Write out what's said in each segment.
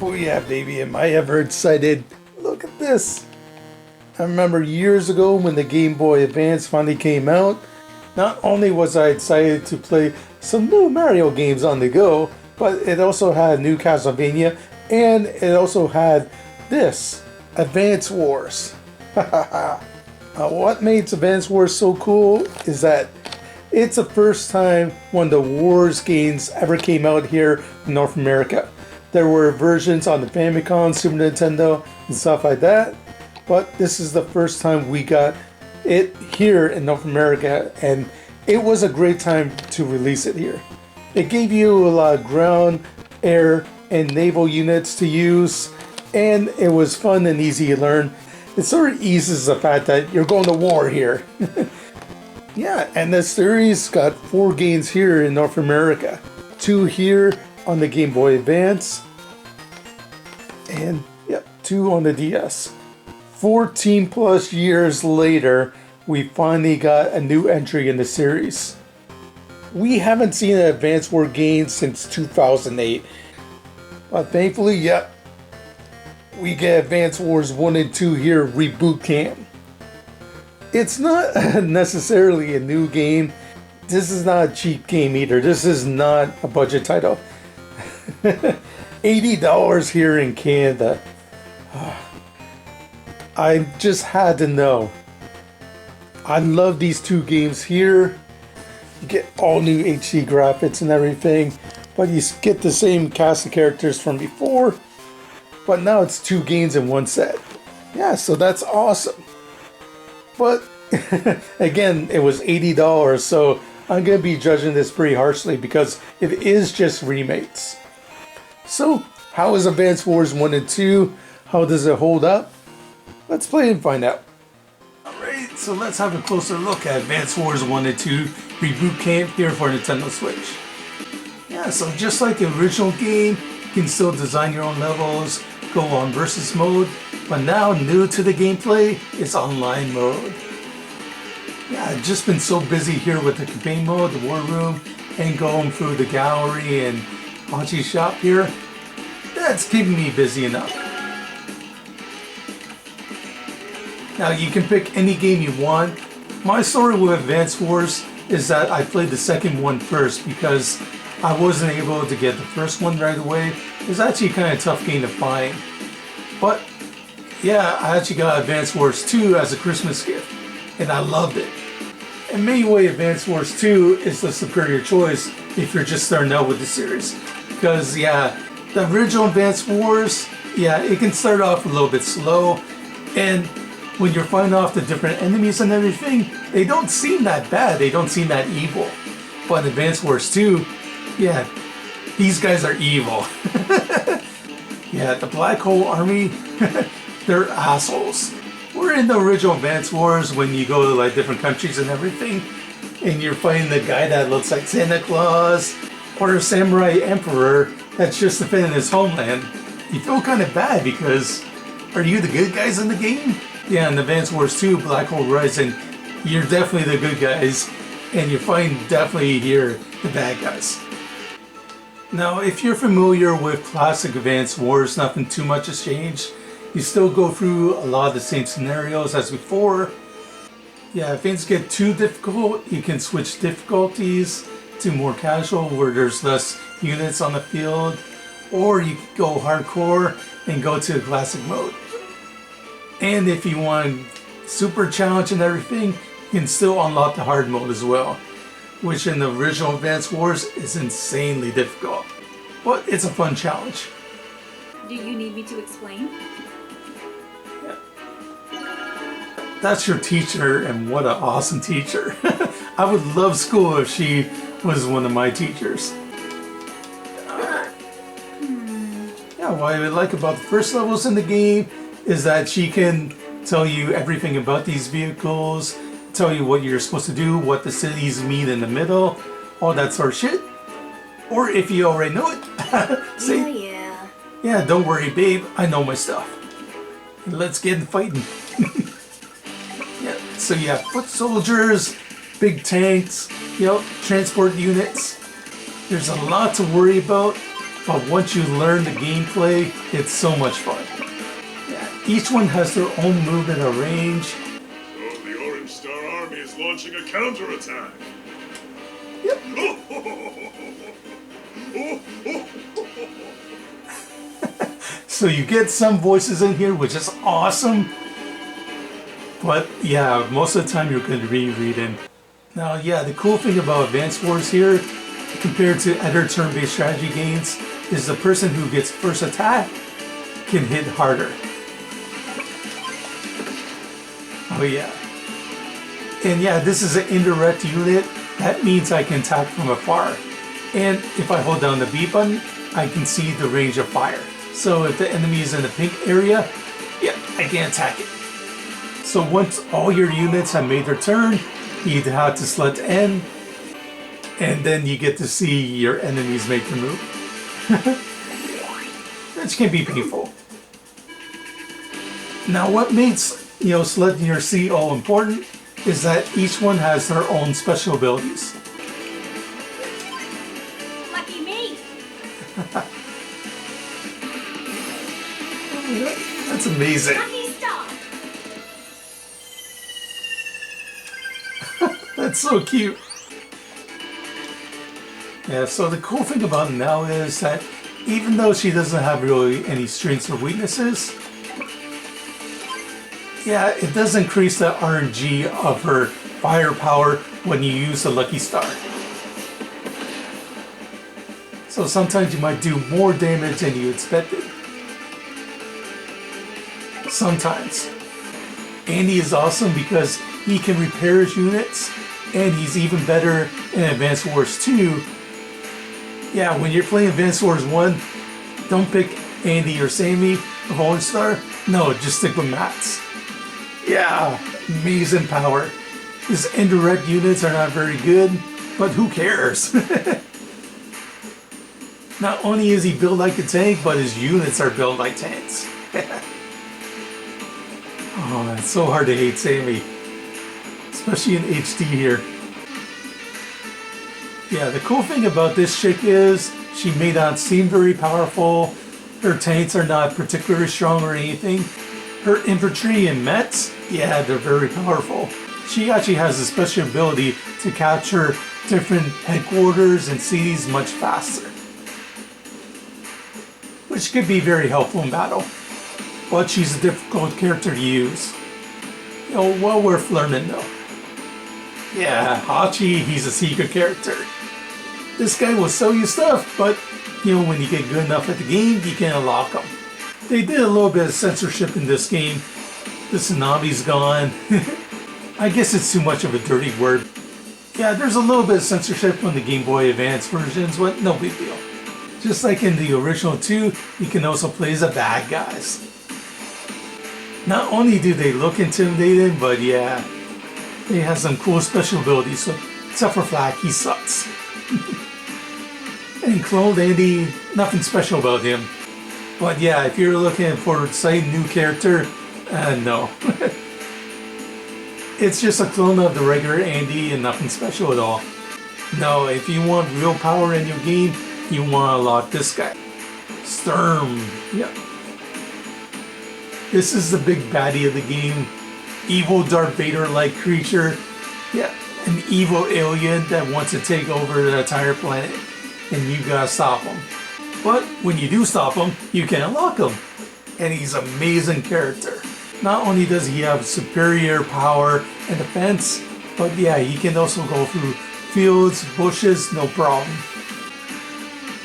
Oh yeah, baby, am I ever excited. Look at this. I remember years ago when the Game Boy Advance finally came out, not only was I excited to play some new Mario games on the go, but it also had new Castlevania, and it also had this, Advance Wars. What makes Advance Wars so cool is that it's the first time one of the Wars games ever came out here in North America. There were versions on the Famicom, Super Nintendo, and stuff like that, but this is the first time we got it here in North America, and it was a great time to release it here. It gave you a lot of ground, air, and naval units to use, and it was fun and easy to learn. It sort of eases the fact that you're going to war here. Yeah, and the series got 4 games here in North America. 2 here on the Game Boy Advance, and yep, 2 on the DS. 14 plus years later, we finally got a new entry in the series. We haven't seen an Advance War game since 2008, but thankfully, yep, we get Advance Wars 1 and 2 here, Reboot Camp. It's not necessarily a new game. This is not a cheap game either. This is not a budget title. $80 here in Canada. I just had to know. I love these 2 games here. You get all new HD graphics and everything, but you get the same cast of characters from before, but now it's 2 games in one set. Yeah, so that's awesome. But again, it was $80, so I'm going to be judging this pretty harshly because it is just remakes. So, how is Advance Wars 1 and 2? How does it hold up? Let's play and find out. Alright, so let's have a closer look at Advance Wars 1 and 2 Reboot Camp here for Nintendo Switch. Yeah, so just like the original game, you can still design your own levels, go on versus mode, but now new to the gameplay is online mode. Yeah, I've just been so busy here with the campaign mode, the war room, and going through the gallery and Hachi shop here. That's keeping me busy enough. Now you can pick any game you want. My story with Advance Wars is that I played the second one first because I wasn't able to get the first one right away. It was actually kind of tough game to find. But yeah, I actually got Advance Wars 2 as a Christmas gift, and I loved it. In many ways, Advance Wars 2 is the superior choice if you're just starting out with the series. Because yeah, the original Advance Wars, yeah, it can start off a little bit slow, and when you're fighting off the different enemies and everything, they don't seem that bad, they don't seem that evil. But Advance Wars 2, yeah, these guys are evil. Yeah, the Black Hole Army, they're assholes. We're in the original Advance Wars when you go to like different countries and everything, and you're fighting the guy that looks like Santa Claus, or a samurai emperor that's just defending his homeland. You feel kind of bad because, are you the good guys in the game? Yeah, in Advance Wars 2, Black Hole Rising, you're definitely the good guys, and you're fighting definitely here the bad guys. Now, if you're familiar with classic Advance Wars, nothing too much has changed. You still go through a lot of the same scenarios as before. Yeah, if things get too difficult, you can switch difficulties to more casual where there's less units on the field, or you can go hardcore and go to classic mode. And if you want super challenge and everything, you can still unlock the hard mode as well, which in the original Advance Wars is insanely difficult, but it's a fun challenge. Do you need me to explain? Yeah. That's your teacher, and what an awesome teacher. I would love school if she was one of my teachers. Yeah, what I like about the first levels in the game is that she can tell you everything about these vehicles, tell you what you're supposed to do, what the cities mean in the middle, all that sort of shit. Or if you already know it, say, yeah, don't worry babe, I know my stuff. Let's get in fighting. Yeah, so you have foot soldiers, big tanks, transport units. There's a lot to worry about. but once you learn the gameplay, it's so much fun. Yeah, each one has their own movement or range. Oh, the Orange Star Army is launching a counterattack. Yep. So you get some voices in here, which is awesome. But yeah, most of the time you're going to be reading. Now, yeah, the cool thing about Advance Wars here, compared to other turn-based strategy games, is the person who gets first attack can hit harder. Oh yeah. And yeah, this is an indirect unit. That means I can attack from afar. And if I hold down the B button, I can see the range of fire. So if the enemy is in the pink area, yeah, I can attack it. So once all your units have made their turn, you have to select N, and then you get to see your enemies make the move. Which can be painful. Now what makes, selecting your C all important is that each one has their own special abilities. Lucky me! That's amazing. Lucky star! That's so cute. Yeah, so the cool thing about Nell is that even though she doesn't have really any strengths or weaknesses, yeah, it does increase the RNG of her firepower when you use the Lucky Star. So sometimes you might do more damage than you expected. Sometimes. Andy is awesome because he can repair his units, and he's even better in Advance Wars 2. Yeah, when you're playing Advance Wars 1, don't pick Andy or Sammy of Orange Star. No, just stick with Mats. Yeah, amazing power. His indirect units are not very good, but who cares? Not only is he built like a tank, but his units are built like tanks. Oh, it's so hard to hate Sammy. Especially in HD here. Yeah, the cool thing about this chick is she may not seem very powerful. Her tanks are not particularly strong or anything. Her infantry and Mets, yeah, they're very powerful. She actually has a special ability to capture different headquarters and cities much faster, which could be very helpful in battle. But she's a difficult character to use. Well worth learning though. Yeah, Hachi, he's a secret character. This guy will sell you stuff, but when you get good enough at the game, you can unlock them. They did a little bit of censorship in this game. The tsunami's gone. I guess it's too much of a dirty word. Yeah, there's a little bit of censorship on the Game Boy Advance versions, but no big deal. Just like in the original 2, you can also play as the bad guys. Not only do they look intimidating, but yeah, they have some cool special abilities, so except for Flack, he sucks. And Clone Andy, nothing special about him. But yeah, if you're looking for a new character, no. It's just a clone of the regular Andy and nothing special at all. No, if you want real power in your game, you want to unlock this guy. Sturm, yeah. This is the big baddie of the game. Evil Darth Vader-like creature. Yeah, an evil alien that wants to take over the entire planet. And you gotta stop him. But when you do stop him, you can unlock him. And he's an amazing character. Not only does he have superior power and defense, but yeah, he can also go through fields, bushes, no problem.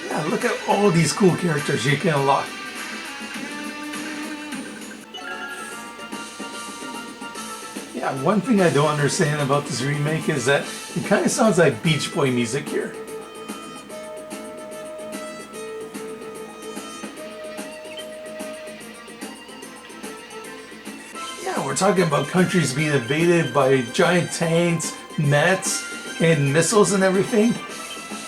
Yeah, look at all these cool characters you can unlock. Yeah, one thing I don't understand about this remake is that it kind of sounds like Beach Boy music here. Yeah, we're talking about countries being invaded by giant tanks, nets, and missiles and everything.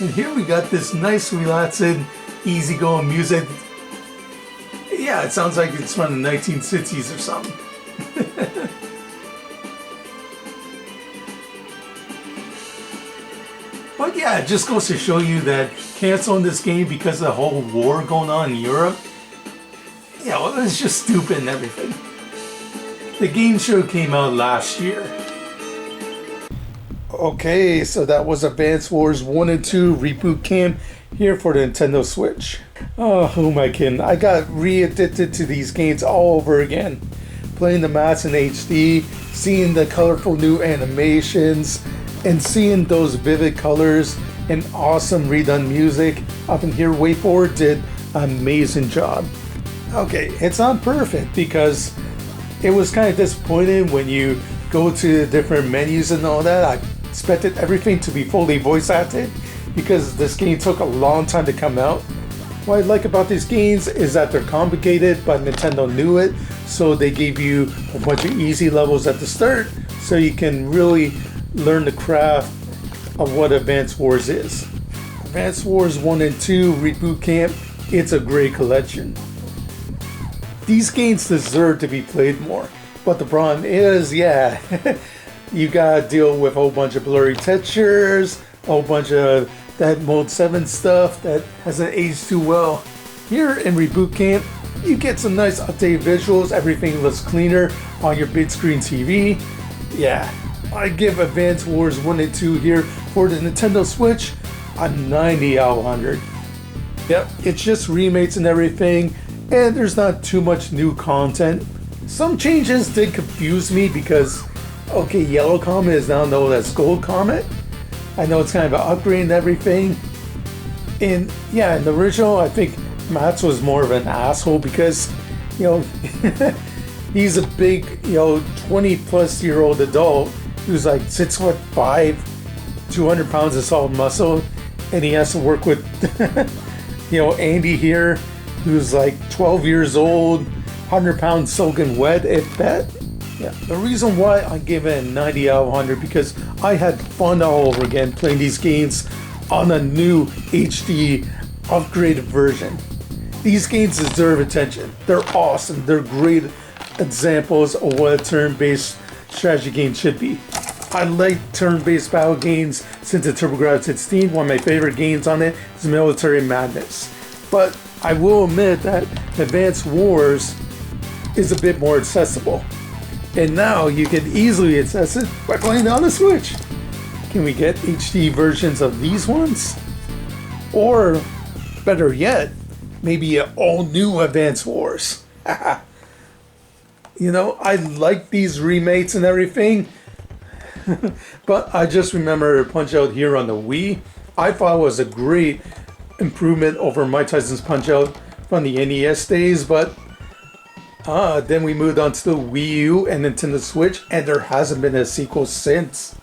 And here we got this nice, relaxing, easygoing music. Yeah, it sounds like it's from the 1960s or something. But yeah, it just goes to show you that canceling this game because of the whole war going on in Europe, yeah, well, it's just stupid and everything. The game show came out last year. Okay, so that was Advance Wars 1 and 2 Reboot Camp here for the Nintendo Switch. Oh, who am I kidding? I got re-addicted to these games all over again. Playing the maps in HD, seeing the colorful new animations, and seeing those vivid colors and awesome redone music. Up in here, WayForward did an amazing job. Okay, it's not perfect because it was kind of disappointing when you go to the different menus and all that. I expected everything to be fully voice acted because this game took a long time to come out. What I like about these games is that they're complicated, but Nintendo knew it, so they gave you a bunch of easy levels at the start so you can really learn the craft of what Advance Wars is. Advance Wars 1 and 2 Reboot Camp, it's a great collection. These games deserve to be played more, but the problem is, yeah, you gotta deal with a whole bunch of blurry textures, a whole bunch of that Mode 7 stuff that hasn't aged too well. Here in Reboot Camp, you get some nice updated visuals, everything looks cleaner on your big screen TV. Yeah, I give Advance Wars 1 and 2 here for the Nintendo Switch a 90 out of 100. Yep, it's just remakes and everything, and there's not too much new content. Some changes did confuse me because, okay, Yellow Comet is now known as Gold Comet. I know it's kind of an upgrade and everything. And yeah, in the original, I think Mats was more of an asshole because, you know, he's a big, 20-plus-year-old adult who's like 6'5", 200 pounds of solid muscle, and he has to work with, Andy here, who's like 12 years old, 100 pounds soaking wet, if that. Yeah, the reason why I give it a 90 out of 100 because I had fun all over again playing these games on a new HD upgraded version. These games deserve attention. They're awesome. They're great examples of what a turn-based strategy game should be. I like turn-based battle games since the TurboGrafx 16. One of my favorite games on it is Military Madness. But I will admit that Advance Wars is a bit more accessible. And now you can easily access it by playing on the Switch. Can we get HD versions of these ones? Or, better yet, maybe an all-new Advance Wars. I like these remakes and everything, but I just remember Punch-Out here on the Wii. I thought it was a great improvement over Mike Tyson's Punch-Out from the NES days, but then we moved on to the Wii U and Nintendo Switch, and there hasn't been a sequel since.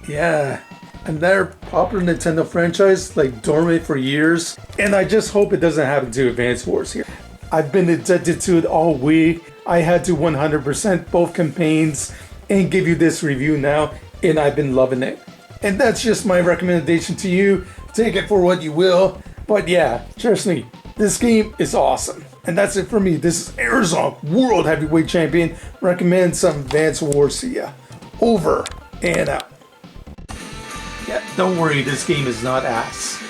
Yeah, another popular Nintendo franchise, like dormant for years, and I just hope it doesn't happen to Advance Wars here. I've been addicted to it all week. I had to 100% both campaigns and give you this review now, and I've been loving it. And that's just my recommendation to you. Take it for what you will, but yeah, trust me, this game is awesome. And that's it for me. This is Arizona World Heavyweight Champion. Recommend some Advance Wars to ya. Over and out. Yeah, don't worry, this game is not ass.